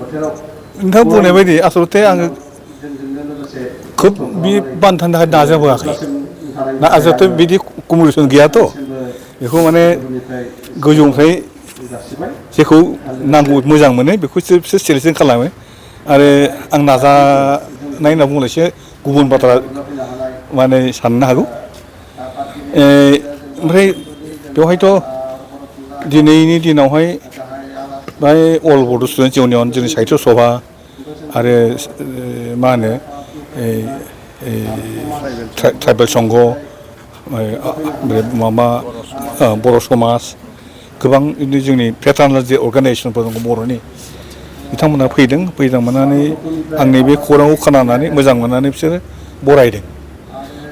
नोंथां बुंनाय बायदि आसलथे आङो खोब बे बान्थानि थाखाय नाजाबोआखै ना आसलथे बिदि कम्पिटिसन गैयाथ' बेखौ माने गोजौनिफ्राय जेखौ नांगौ मोजां मोनो बेखौसो बिसोर सेलेकसन खालामो आरो आं नाजानाय होनना बुंनायसो गुबुन बाथ्रा माने साननो हागौ ओमफ्राय बेवहायथ' दिनैनि दिनावहाय बाय अल बड' स्टुडेन्टस इउनियन जोंनि साहित्य सभा आरो मा होनो ट्राइबेल संघ माबा बर' समाज गोबां बिदिनो जोंनि पेटार्नाल जे अर्गानाइजेसनफोर दङ बर'नि बिथांमोना फैदोंमोननानै आंनि बे खौरांखौ खोनानानै मोजां मोननानै बिसोरो बरायदों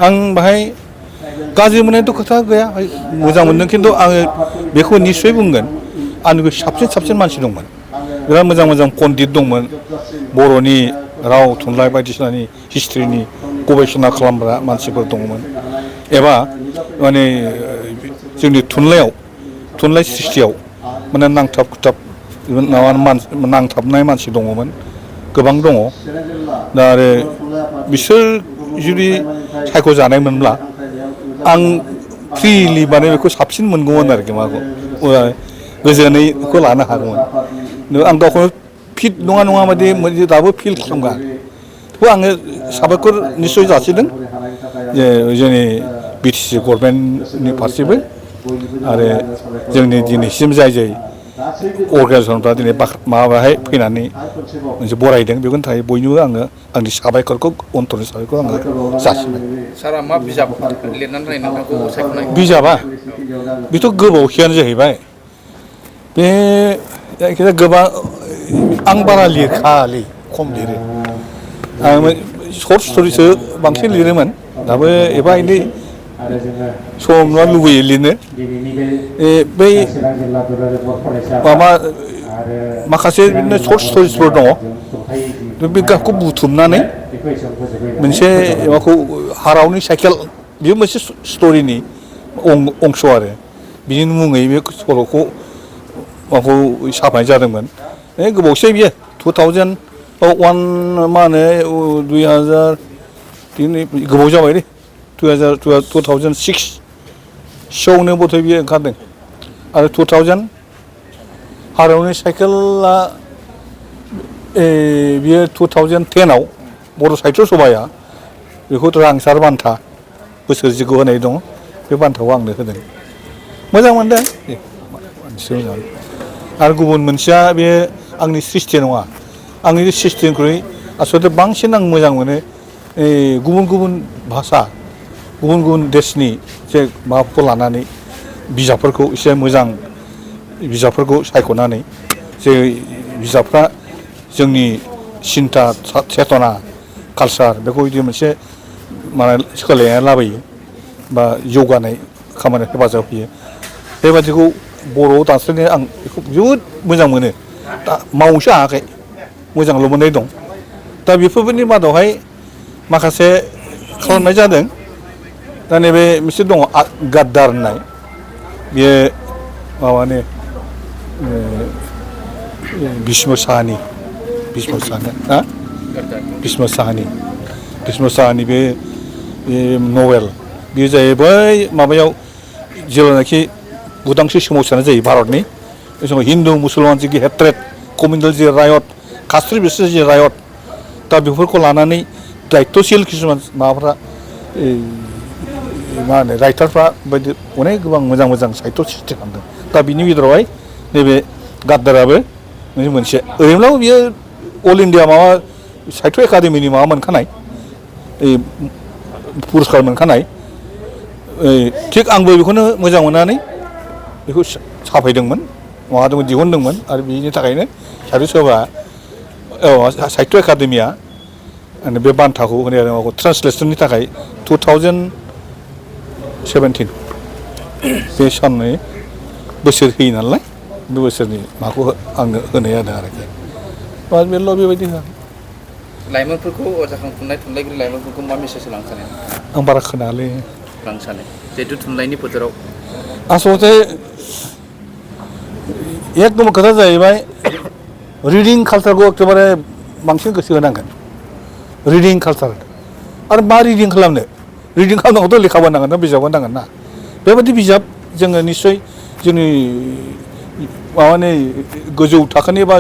आं बाहाय गाज्रि मोननायथ' खोथा गैया मोजां मोनदों खिन्थु आङो बेखौ निस्सय बुंगोन आंनिख्रुइ साबसिन मानसि दंमोन बिराद मोजां पन्डित दंमोन बर'नि राव थुनलाइ बायदिसिनानि हिस्ट्रिनि गबेषणा खालामग्रा मानसिफोर दंमोन एबा माने जोंनि थुनलाइ सृष्टियाव माने नांथाब खुथाब नांथाबनाय मानसि दङमोन गोबां दङ दा आरो बिसोर जुदि सायख'जानायमोनब्ला आं फ्रिलि माने बेखौ साबसिन मोनगौमोन आरोखि माखौ गोजोनैखौ लानो हागौमोन आं गावखौनो फिट नङा बायदि दाबो फिल खालामगोन थेवबो आङो साबायखर निस्सय जासिदों जे जोंनि बिटिसि गभर्नमेन्टनि फारसेबो आरो जोंनि दिनैसिम जाय अर्गानाइजेसनफ्रा दिनै माबाहाय फैनानै मोनसे बरायदों बेनि थाखाय बयनिबो आङो आंनि साबायखरखौ अन्तरनि साबायखर आङो जासिबाय सारा मा बिजाब लिरनानै नोंथांखौ सायख'नाय बिजाबा बेथ' गोबावखियानो जाहैबाय बे जायखिजाया गोबां आं बारा लिरखालै खम लिरो आं सर्ट स्ट'रिसो बांसिन लिरोमोन दाबो एफा एनै सम नङा लुबैयो लिरनो बै माबा माखासे बिदिनो सर्ट स्ट'रिसफोर दङ बे गावखौ बुथुमनानै मोनसे माबाखौ हारावनि साइकेल बेयो मोनसे स्ट'रिनि अंश आरो बिनि मुङै बे सल'खौ माबाखौ साफायनाय जादोंमोन गोबावसै बियो 2001 मा होनो 2000 गोबाव जाबाय दे 2006 सोआवनो बथै बियो ओंखारदों आरो 2000 हारावनि साइकेला बियो 2010आव बर' साहित्य सभाया बेखौ रांसार बान्था बोसोरसेखौ होनाय दङ बे बान्थाखौ आंनो होदों मोजां मोनदों आरो गुबुन मोनसेया बे आंनि सृष्टि नङा आंनि सृष्टिनिख्रुइ आसलथे बांसिन आं मोजां मोनो गुबुन भाषा गुबुन देशनि जे माबाखौ लानानै बिजाबफोरखौ एसे मोजां बिजाबफोरखौ सायख'नानै जे बिजाबफ्रा जोंनि सिन्ता चेतना कालचार बेखौ बिदि मोनसे माने सोलायनाय लाबोयो बा जौगानाय खामानियाव हेफाजाब होयो बेबादिखौ बर'आव दानस्लायनो आं बेखौ जोबोद मोजां मोनो दा मावनोसो हायाखै मोजांल' मोननाय दं दा बेफोरनि मादावहाय माखासे खालामनाय जादों दा नैबे मोनसे दङ गाद्दार होननाय बेयो माबानि भीष्म साहानि बे नभेल बेयो जाहैबाय माबायाव जेब्लानाखि उदांस्रि सोमावसारनाय जायो भारतनि बे समाव हिन्दु मुसलमान जि हेट्रेड कमिउनेल जि रायट कास्ट्रि बेसिस जि रायट दा बेफोरखौ लानानै दायित्वशील किसुमान माबाफ्रा मा होनो राइटारफ्रा बायदि अनेक गोबां मोजां साहित्य सृष्टि खालामदों दा बिनि गेजेरावहाय नैबे गाद्दाराबो मोनसे ओरैनोब्लाबो बियो अल इन्डिया माबा साहित्य एकाडेमिनि माबा मोनखानाय पुरस्कार मोनखानाय थिग आंबो बेखौनो मोजां मोननानै बेखौ साफायदोंमोन माबादोंमोन दिहुनदोंमोन आरो बिनि थाखायनो साहित्य सभा साहित्य एकाडेमिया बे बान्थाखौ होनाय जादों माबाखौ ट्रान्सलेसननि थाखाय 2017 बे साननै बोसोर होयो नालाय बे बोसोरनि माबाखौ आंनो होनाय जादों आरोखि बेल' बेबायदि होआ लाइमोनफोरखौ जाखांफुनाय थुनलाइगिरि लाइमोनफोरखौ मा मेसेज होलांनो सानो आं बारा खोनायालै लांनो सानो जिहेतु थुनलाइनि फोथाराव आसलथे एकदम खोथा जाहैबाय रिडिं कालचारखौ एखेबारे बांसिन गोसो होनांगोन रिडिं कालचार आरो मा रिडिं खालामनो रिडिं खालामनांगौथ' लेखाबो नांगोन ना बिजाबबो नांगोन ना बेबायदि बिजाब जोङो निस्सय जोंनि माबानि गोजौ थाखोनि बा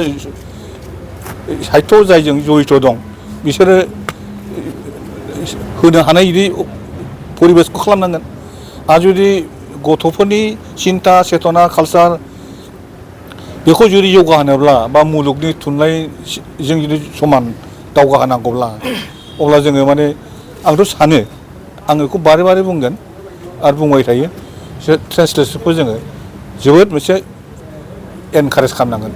साहित्य जायजों जड़ित दं बिसोरो होनो हानाय बिदि परिबेसखौ खालामनांगोन आरो जुदि गथ'फोरनि सिन्ता चेतना कालचार बेखौ जुदि जौगाहोनोब्ला बा मुलुगनि थुनलाइजों जुदि समान दावगाहोनांगौब्ला अब्ला जोङो माने आंथ' सानो आं बेखौ बारे बारे बुंगोन आरो बुंबाय थायो ट्रेन्सलेसनखौ जोङो जोबोद मोनसे एनकारेज खालामनांगोन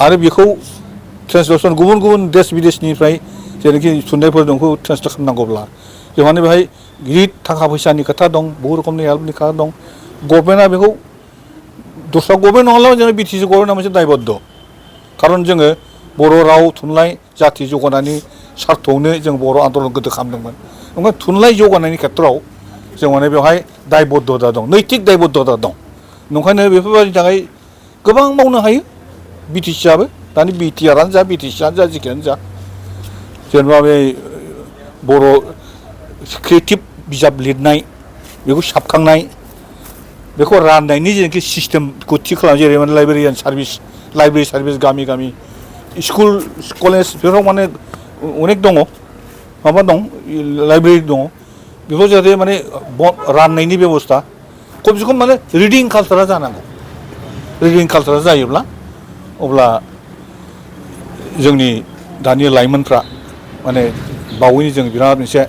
आरो बेखौ ट्रेन्सलेसन गुबुन गुबुन देश बिदेशनिफ्राय जेरैखि थुनलाइफोर दं बेखौ ट्रेन्सलेट खालामनांगौब्ला जोंहानो बेहाय गिदिर थाखा फैसानि खोथा दं बहुद रोखोमनि हेल्पनि खोथा दं गभर्नमेन्टआ बेखौ दस्रा गभर्नमेन्ट नङाब्ला जोङो बिटिसि गभर्नमेन्टआ मोनसे दायबद्ध खारन जोङो बर' राव थुनलाइ जाथि जौगानायनि सार्थआवनो जों बर' आन्दलन गोदो खालामदोंमोन ओंखायनो थुनलाइ जौगानायनि खेथ्रआव जों माने बेवहाय दायबद्धता दं नैतिक दायबद्धता दं नंखायनो बेफोरबायदिनि थाखाय गोबां मावनो हायो बिटिसिआबो दानि बिटिआरआनो जा बिटिसिआनो जा जिखियानो जा जेनेबा बे बर' क्रिएटिभ बिजाब लिरनाय बेखौ साबखांनाय बेखौ राननायनि जेनाखि सिस्टेमखौ थि खालामो जेरै माने लाइब्रेरियान सार्भिस लाइब्रेरि सार्भिस गामि गामि स्कुल कलेज बेफोराव माने अनेक दङ माबा दं लाइब्रेरि दङ बेखौ जाहाथे माने राननायनि बेबस्था खमसे खम माने रिडिं कालचारा जानांगौ रिडिं कालचारा जायोब्ला अब्ला जोंनि दानि लाइमोनफ्रा माने बावैनो जों बिराद मोनसे